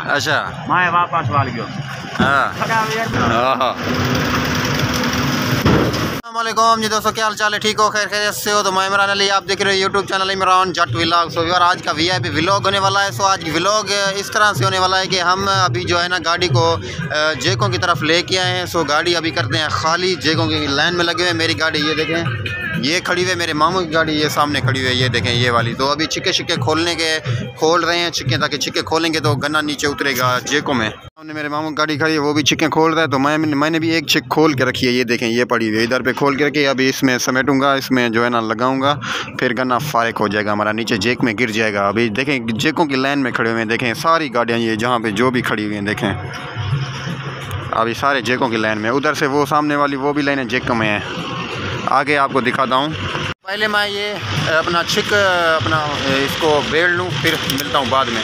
अच्छा मैं वापस वाल गयो। अस्सलामुअलैकुम जी दोस्तों, क्या हाल चाल है? ठीक हो, खैर खैरियत से हो? तो मैं इमरान अली, आप देख रहे हो यूट्यूब चैनल इमरान जट व्लॉग। सो यार आज का वीआईपी व्लॉग होने वाला है। सो आज की व्लॉग इस तरह से होने वाला है कि हम अभी जो है ना गाड़ी को जेकों की तरफ लेके आए हैं। सो गाड़ी अभी करते हैं खाली, जेकों की लाइन में लगे हुए। मेरी गाड़ी ये देखें, ये खड़ी हुई है, मेरे मामू की गाड़ी ये सामने खड़ी हुई है, ये देखें ये वाली। तो अभी छिक्के छिक्के खोल रहे हैं छिक्के, ताकि छिक्के खोलेंगे तो गन्ना नीचे उतरेगा जेकों में। सामने मेरे मामू की गाड़ी खड़ी है, वो भी छिक्के खोल रहा है। तो मैंने भी एक छिक खोल के रखी है, ये देखें ये पड़ी हुई है, इधर पे खोल के रखी है। अभी इसमें समेटूंगा, इसमें जो है ना लगाऊंगा, फिर गन्ना फारिग हो जाएगा हमारा, नीचे जेक में गिर जाएगा। अभी देखें जेकों की लाइन में खड़े हुए हैं, देखें सारी गाड़ियाँ ये जहाँ पे जो भी खड़ी हुई हैं देखें, अभी सारे जेकों की लाइन में। उधर से वो सामने वाली वो भी लाइनें जेकों में है। आगे आपको दिखाता हूँ, पहले मैं ये अपना इसको बेल लूँ, फिर मिलता हूँ बाद में।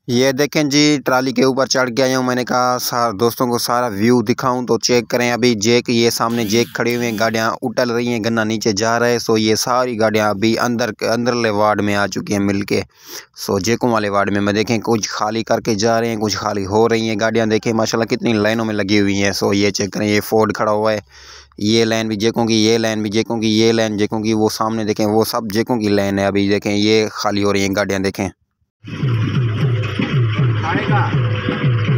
ये देखें जी, ट्राली के ऊपर चढ़ के आया हूँ। मैंने कहा दोस्तों को सारा व्यू दिखाऊं, तो चेक करें। अभी जेक, ये सामने जेक खड़ी हुई हैं, गाड़ियाँ उटल रही हैं, गन्ना नीचे जा रहा है। सो ये सारी गाड़ियाँ अभी अंदरले वार्ड में आ चुकी हैं मिलके। सो जेकों वाले वार्ड में मैं देखें कुछ खाली करके जा रहे हैं, कुछ खाली हो रही हैं गाड़ियाँ। देखें माशाल्लाह कितनी लाइनों में लगी हुई हैं। सो ये चेक करें, ये फोर्ड खड़ा हुआ है, ये लाइन भी जेकों की, ये लाइन भी जेकों की, ये लाइन जेकों की, वो सामने देखें वो सब जेकों की लाइन है। अभी देखें ये खाली हो रही हैं गाड़ियाँ, देखें।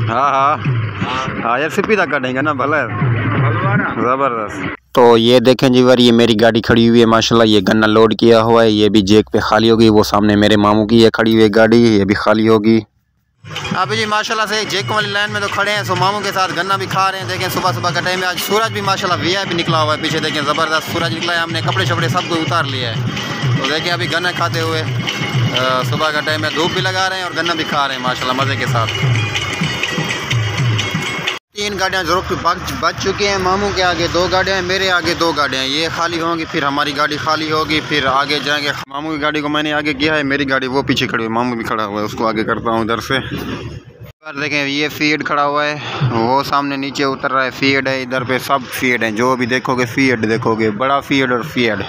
हाँ यार सिप्पी तक कटेंगे ना, भला ज़बरदस्त। तो ये देखें जी यार, ये मेरी गाड़ी खड़ी हुई है माशाल्लाह, ये गन्ना लोड किया हुआ है, ये भी जेक पे खाली होगी। वो सामने मेरे मामू की है खड़ी हुई गाड़ी, ये भी खाली होगी। अभी जी माशाल्लाह से जेक वाली लाइन में तो खड़े हैं। सो मामू के साथ गन्ना भी खा रहे हैं। देखें सुबह सुबह का टाइम है, आज सूरज भी माशाल्लाह वीआईपी निकला हुआ है, पीछे देखें ज़बरदस्त सूरज निकला है। हमने कपड़े शपड़े सब को उतार लिया है। तो देखें अभी गन्ना खाते हुए, सुबह का टाइम है, धूप भी लगा रहे हैं और गन्ना भी खा रहे हैं माशाल्लाह मज़े के साथ। 3 गाड़ियाँ ज़रूर बच चुकी हैं। मामू के आगे 2 गाड़ियाँ हैं, मेरे आगे 2 गाड़ियाँ हैं। ये खाली होंगी, फिर हमारी गाड़ी खाली होगी, फिर आगे जाएंगे। मामू की गाड़ी को मैंने आगे किया है, मेरी गाड़ी वो पीछे खड़ी हुई, मामू भी खड़ा हुआ है, उसको आगे करता हूँ इधर से। इधर देखें ये फीड खड़ा हुआ है, वो सामने नीचे उतर रहा है, फीड है। इधर पे सब फीड हैं, जो भी देखोगे फीड देखोगे, बड़ा फीड और फीड।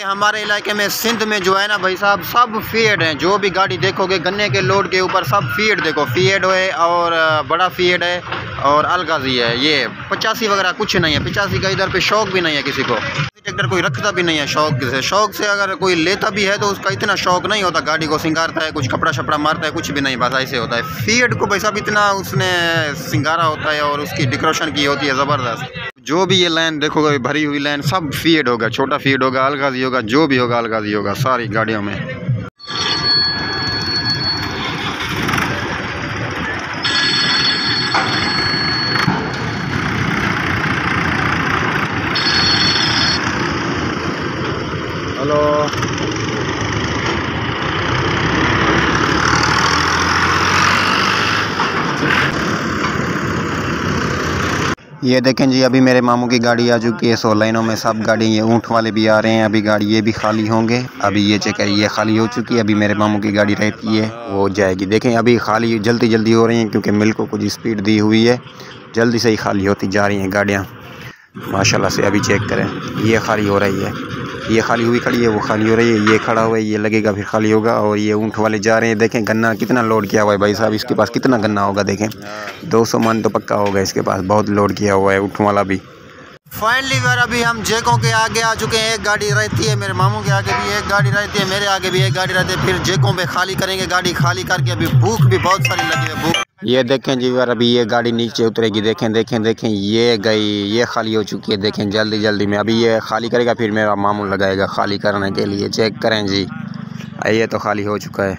हमारे इलाके में सिंध में जो है ना भाई साहब, सब फीड हैं। जो भी गाड़ी देखोगे गन्ने के लोड के ऊपर सब फीड, देखो फीड है और बड़ा फीड है और अलगाजी है। ये 85 वगैरह कुछ नहीं है, 85 का इधर पे शौक भी नहीं है किसी को, ट्रैक्टर कोई रखता भी नहीं है शौक से अगर कोई लेता भी है तो उसका इतना शौक नहीं होता, गाड़ी को सिंगारता है, कुछ कपड़ा शपड़ा मारता है, कुछ भी नहीं, बस ऐसे होता है। फीड को भाई साहब इतना उसने सिंगारा होता है और उसकी डेकोरेशन की होती है ज़बरदस्त। जो भी ये लाइन देखोगे भरी हुई लाइन सब फीड होगा, छोटा फीड होगा, अलगाजी होगा, जो भी होगा अलगाजी होगा सारी गाड़ियों में। हेलो ये देखें जी, अभी मेरे मामू की गाड़ी आ चुकी है। 100 लाइनों में सब गाड़ी, ये ऊँट वाले भी आ रहे हैं, अभी गाड़ी ये भी खाली होंगे। अभी ये चेक करिए, ये खाली हो चुकी है। अभी मेरे मामू की गाड़ी रहती है वो जाएगी। देखें अभी खाली जल्दी हो रही हैं, क्योंकि मिल को कुछ स्पीड दी हुई है, जल्दी से ही खाली होती जा रही हैं गाड़ियाँ माशाल्लाह से। अभी चेक करें, ये खाली हो रही है, ये खाली हुई खड़ी है, वो खाली हो रही है, ये खड़ा हुआ है, ये लगेगा फिर खाली होगा। और ये ऊँट वाले जा रहे हैं। देखें गन्ना कितना लोड किया हुआ है भाई साहब, इसके पास कितना गन्ना होगा, देखें 200 मन तो पक्का होगा इसके पास, बहुत लोड किया हुआ है ऊँट वाला भी। फाइनली यार अभी हम जेकों के आगे आ चुके हैं। एक गाड़ी रहती है, मेरे मामू के आगे भी एक गाड़ी रहती है, मेरे आगे भी एक गाड़ी रहती है। फिर जेकों पे खाली करेंगे, गाड़ी खाली करके अभी भूख भी बहुत सारी लगी है, भूख। ये देखें जी यार, अभी ये गाड़ी नीचे उतरेगी, देखें ये गई, ये खाली हो चुकी है। देखें जल्दी में अभी ये खाली करेगा, फिर मेरा मामू लगाएगा खाली करने के लिए। चेक करें जी, ये तो खाली हो चुका है।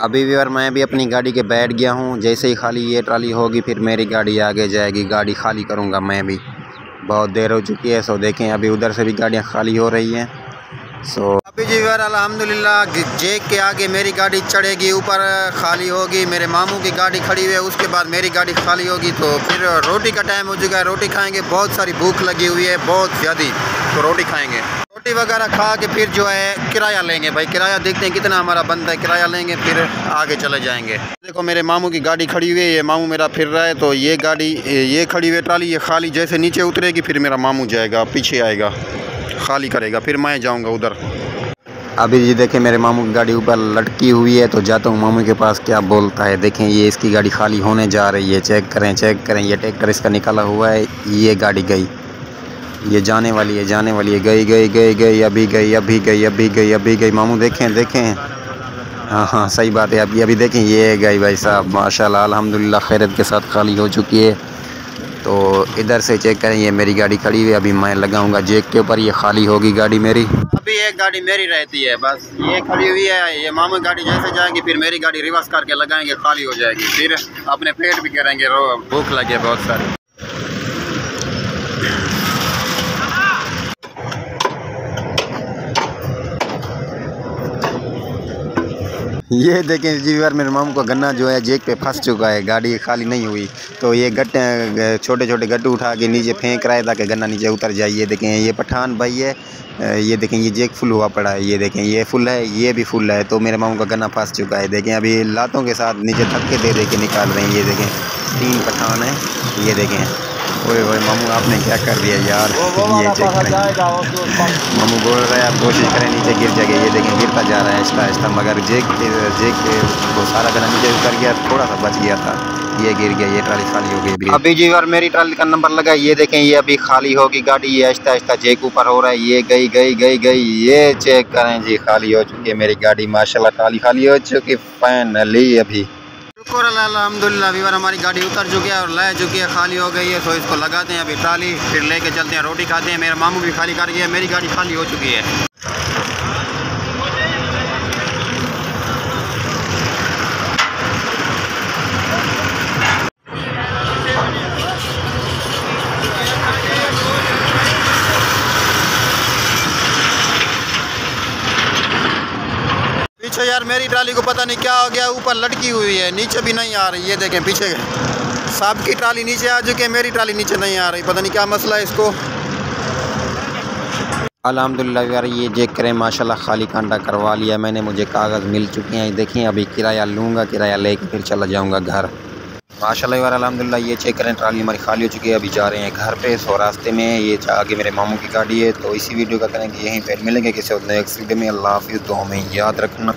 अभी भी यार मैं भी अपनी गाड़ी के बैठ गया हूँ, जैसे ही खाली ये ट्राली होगी फिर मेरी गाड़ी आगे जाएगी, गाड़ी खाली करूँगा मैं भी। बहुत देर हो चुकी है। सो देखें अभी उधर से भी गाड़ियाँ खाली हो रही हैं। सो अभी जी यार अल्हम्दुलिल्लाह जेक के आगे मेरी गाड़ी चढ़ेगी, ऊपर खाली होगी, मेरे मामू की गाड़ी खड़ी हुई है, उसके बाद मेरी गाड़ी खाली होगी। तो फिर रोटी का टाइम हो चुका है, रोटी खाएंगे, बहुत सारी भूख लगी हुई है बहुत ज़्यादा, तो रोटी खाएंगे। रोटी वगैरह खा के फिर जो है किराया लेंगे भाई। किराया देखते हैं कितना हमारा बनता है, किराया लेंगे फिर आगे चले जाएंगे। देखो मेरे मामू की गाड़ी खड़ी हुई है, ये मामू मेरा फिर रहा है, तो ये गाड़ी ये खड़ी हुई ट्राली ये खाली जैसे नीचे उतरेगी फिर मेरा मामू जाएगा पीछे आएगा खाली करेगा, फिर मैं जाऊँगा उधर। अभी ये देखें मेरे मामू की गाड़ी ऊपर लटकी हुई है, तो जाता हूँ मामू के पास क्या बोलता है। देखें ये इसकी गाड़ी खाली होने जा रही है, चेक करें ये ट्रैक्टर इसका निकाला हुआ है, ये गाड़ी गई, ये जाने वाली है गई अभी गई। मामू देखें हाँ सही बात है। अभी देखें ये गई भाई साहब, माशाल्लाह अल्हम्दुलिल्लाह खैरत के साथ खाली हो चुकी है। तो इधर से चेक करें ये मेरी गाड़ी खड़ी हुई है, अभी मैं लगाऊंगा जैक के ऊपर, ये खाली होगी गाड़ी मेरी। अभी एक गाड़ी मेरी रहती है बस, ये खड़ी हुई है, ये मामू गाड़ी जैसे जाएगी फिर मेरी गाड़ी रिवर्स करके लगाएंगे, खाली हो जाएगी, फिर अपने पेट भी करेंगे, भूख लगे बहुत सारी। ये देखें जी यार मेरे मामू का गन्ना जो है जेक पे फंस चुका है, गाड़ी खाली नहीं हुई, तो ये गट्टे छोटे छोटे गट्टू उठा के नीचे फेंक रहा है ताकि गन्ना नीचे उतर जाए। ये देखें ये पठान भाई है, ये देखें ये जेक फुल हुआ पड़ा है, ये देखें ये फुल है ये भी फुल है, तो मेरे मामू का गन्ना फंस चुका है। देखें अभी लातों के साथ नीचे थक्के दे के निकाल रहे हैं। ये देखें 3 पठान है, ये देखें। ओए मामू आपने क्या कर दिया यार, ये चेक करें। मामू बोल रहे हैं आप कोशिश करें नीचे गिर जाएगा, ये देखें गिरता जा रहा है आहिस्ता, मगर जेक वो सारा गन्ना नीचे उतर गया, थोड़ा सा बच गया था, ये गिर गया, ये ट्राली खाली हो गई। अभी जी यार मेरी ट्राली का नंबर लगा, ये देखें ये अभी खाली होगी गाड़ी, ये आहिस्ता जेक ऊपर हो रहा है, ये गई, ये चेक करें जी खाली हो चुकी है मेरी गाड़ी, माशाल्लाह ट्राली खाली हो चुकी फाइनली। अभी शुक्र अल्हम्दुलिल्लाह वीवर हमारी गाड़ी उतर चुकी है और ले चुकी है, खाली हो गई है, तो इसको लगाते हैं अभी ट्राली, फिर लेके चलते हैं, रोटी खाते हैं। मेरा मामू भी खाली कर गया, मेरी गाड़ी खाली हो चुकी है। पीछे यार मेरी ट्राली को पता नहीं क्या हो गया, ऊपर लटकी हुई है, नीचे भी नहीं आ रही। ये देखें पीछे साहब की ट्राली नीचे आ चुकी है, मेरी ट्राली नीचे नहीं आ रही, पता नहीं क्या मसला है इसको। अल्हम्दुलिल्लाह यार ये चेक करें माशाल्लाह खाली कांटा करवा लिया मैंने, मुझे कागज़ मिल चुके हैं। देखिए अभी किराया लूँगा, किराया लेके फिर चला जाऊँगा घर। माशाल्लाह यार अल्हम्दुलिल्लाह ये चेक करें ट्राली हमारी खाली हो चुकी है, अभी जा रहे हैं घर पे। सो रास्ते में ये आगे मेरे मामू की गाड़ी है, तो इसी वीडियो का करेंगे यहीं पर मिलेंगे किसी और नेक्स्ट वीडियो में। अल्लाह हाफिज़, तो हमें याद रखना।